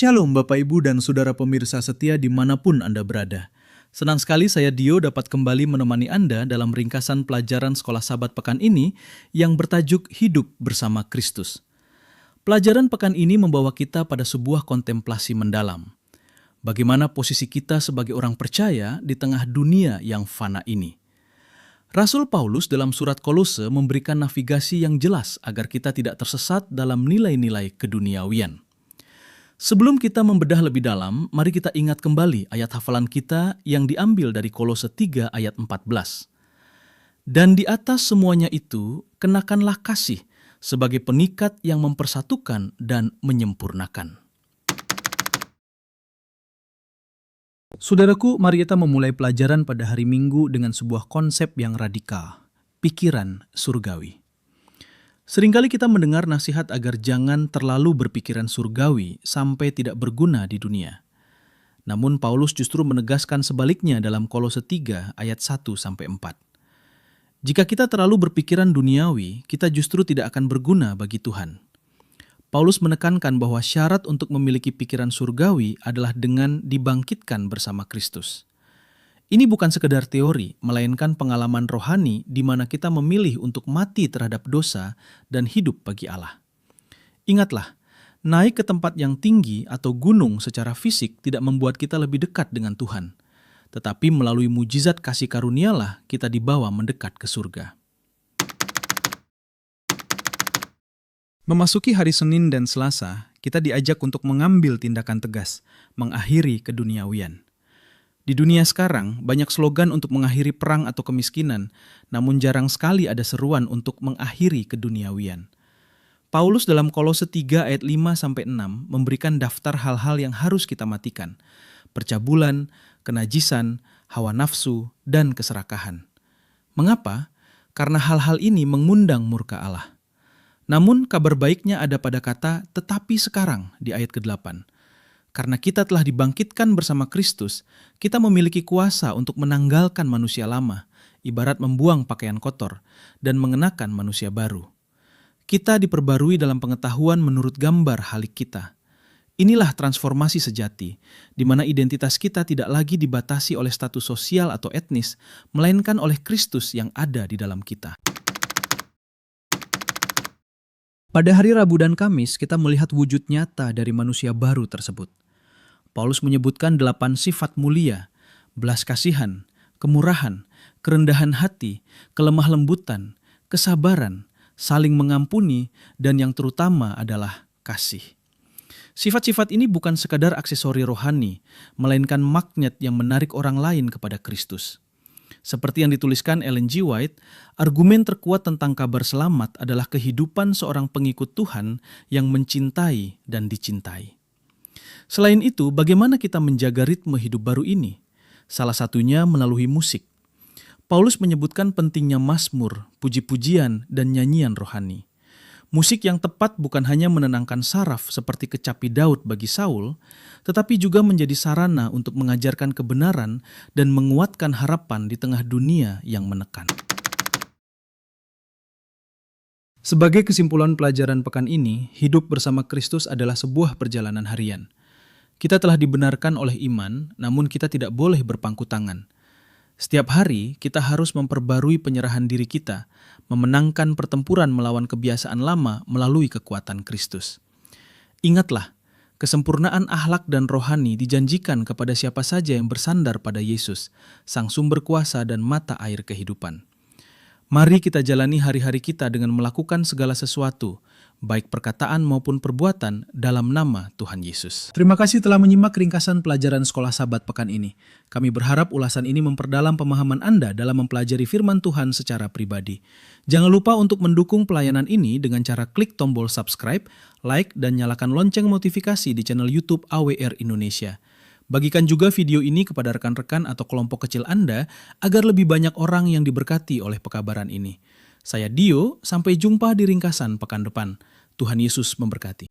Shalom Bapak Ibu dan Saudara pemirsa setia dimanapun Anda berada. Senang sekali saya Dio dapat kembali menemani Anda dalam ringkasan pelajaran Sekolah Sabat pekan ini yang bertajuk Hidup Bersama Kristus. Pelajaran pekan ini membawa kita pada sebuah kontemplasi mendalam. Bagaimana posisi kita sebagai orang percaya di tengah dunia yang fana ini. Rasul Paulus dalam surat Kolose memberikan navigasi yang jelas agar kita tidak tersesat dalam nilai-nilai keduniawian. Sebelum kita membedah lebih dalam, mari kita ingat kembali ayat hafalan kita yang diambil dari Kolose 3 ayat 14. Dan di atas semuanya itu, kenakanlah kasih sebagai pengikat yang mempersatukan dan menyempurnakan. Saudaraku, mari kita memulai pelajaran pada hari Minggu dengan sebuah konsep yang radikal, pikiran surgawi. Seringkali kita mendengar nasihat agar jangan terlalu berpikiran surgawi sampai tidak berguna di dunia. Namun Paulus justru menegaskan sebaliknya dalam Kolose 3 ayat 1-4. Jika kita terlalu berpikiran duniawi, kita justru tidak akan berguna bagi Tuhan. Paulus menekankan bahwa syarat untuk memiliki pikiran surgawi adalah dengan dibangkitkan bersama Kristus. Ini bukan sekedar teori, melainkan pengalaman rohani di mana kita memilih untuk mati terhadap dosa dan hidup bagi Allah. Ingatlah, naik ke tempat yang tinggi atau gunung secara fisik tidak membuat kita lebih dekat dengan Tuhan. Tetapi melalui mujizat kasih karunialah kita dibawa mendekat ke surga. Memasuki hari Senin dan Selasa, kita diajak untuk mengambil tindakan tegas, mengakhiri keduniawian. Di dunia sekarang, banyak slogan untuk mengakhiri perang atau kemiskinan, namun jarang sekali ada seruan untuk mengakhiri keduniawian. Paulus dalam Kolose 3 ayat 5-6 memberikan daftar hal-hal yang harus kita matikan. Percabulan, kenajisan, hawa nafsu, dan keserakahan. Mengapa? Karena hal-hal ini mengundang murka Allah. Namun kabar baiknya ada pada kata tetapi sekarang di ayat ke-8. Karena kita telah dibangkitkan bersama Kristus, kita memiliki kuasa untuk menanggalkan manusia lama, ibarat membuang pakaian kotor, dan mengenakan manusia baru. Kita diperbarui dalam pengetahuan menurut gambar halik kita. Inilah transformasi sejati, di mana identitas kita tidak lagi dibatasi oleh status sosial atau etnis, melainkan oleh Kristus yang ada di dalam kita. Pada hari Rabu dan Kamis, kita melihat wujud nyata dari manusia baru tersebut. Paulus menyebutkan 8 sifat mulia, belas kasihan, kemurahan, kerendahan hati, kelemah lembutan, kesabaran, saling mengampuni, dan yang terutama adalah kasih. Sifat-sifat ini bukan sekadar aksesori rohani, melainkan magnet yang menarik orang lain kepada Kristus. Seperti yang dituliskan Ellen G. White, argumen terkuat tentang kabar selamat adalah kehidupan seorang pengikut Tuhan yang mencintai dan dicintai. Selain itu, bagaimana kita menjaga ritme hidup baru ini? Salah satunya melalui musik. Paulus menyebutkan pentingnya mazmur, puji-pujian, dan nyanyian rohani. Musik yang tepat bukan hanya menenangkan saraf seperti kecapi Daud bagi Saul, tetapi juga menjadi sarana untuk mengajarkan kebenaran dan menguatkan harapan di tengah dunia yang menekan. Sebagai kesimpulan pelajaran pekan ini, hidup bersama Kristus adalah sebuah perjalanan harian. Kita telah dibenarkan oleh iman, namun kita tidak boleh berpangku tangan. Setiap hari, kita harus memperbarui penyerahan diri kita, memenangkan pertempuran melawan kebiasaan lama melalui kekuatan Kristus. Ingatlah, kesempurnaan akhlak dan rohani dijanjikan kepada siapa saja yang bersandar pada Yesus, sang sumber kuasa dan mata air kehidupan. Mari kita jalani hari-hari kita dengan melakukan segala sesuatu, baik perkataan maupun perbuatan dalam nama Tuhan Yesus. Terima kasih telah menyimak ringkasan pelajaran Sekolah Sabat pekan ini. Kami berharap ulasan ini memperdalam pemahaman Anda dalam mempelajari firman Tuhan secara pribadi. Jangan lupa untuk mendukung pelayanan ini dengan cara klik tombol subscribe, like, dan nyalakan lonceng notifikasi di channel YouTube AWR Indonesia. Bagikan juga video ini kepada rekan-rekan atau kelompok kecil Anda agar lebih banyak orang yang diberkati oleh pekabaran ini. Saya Dio, sampai jumpa di ringkasan pekan depan. Tuhan Yesus memberkati.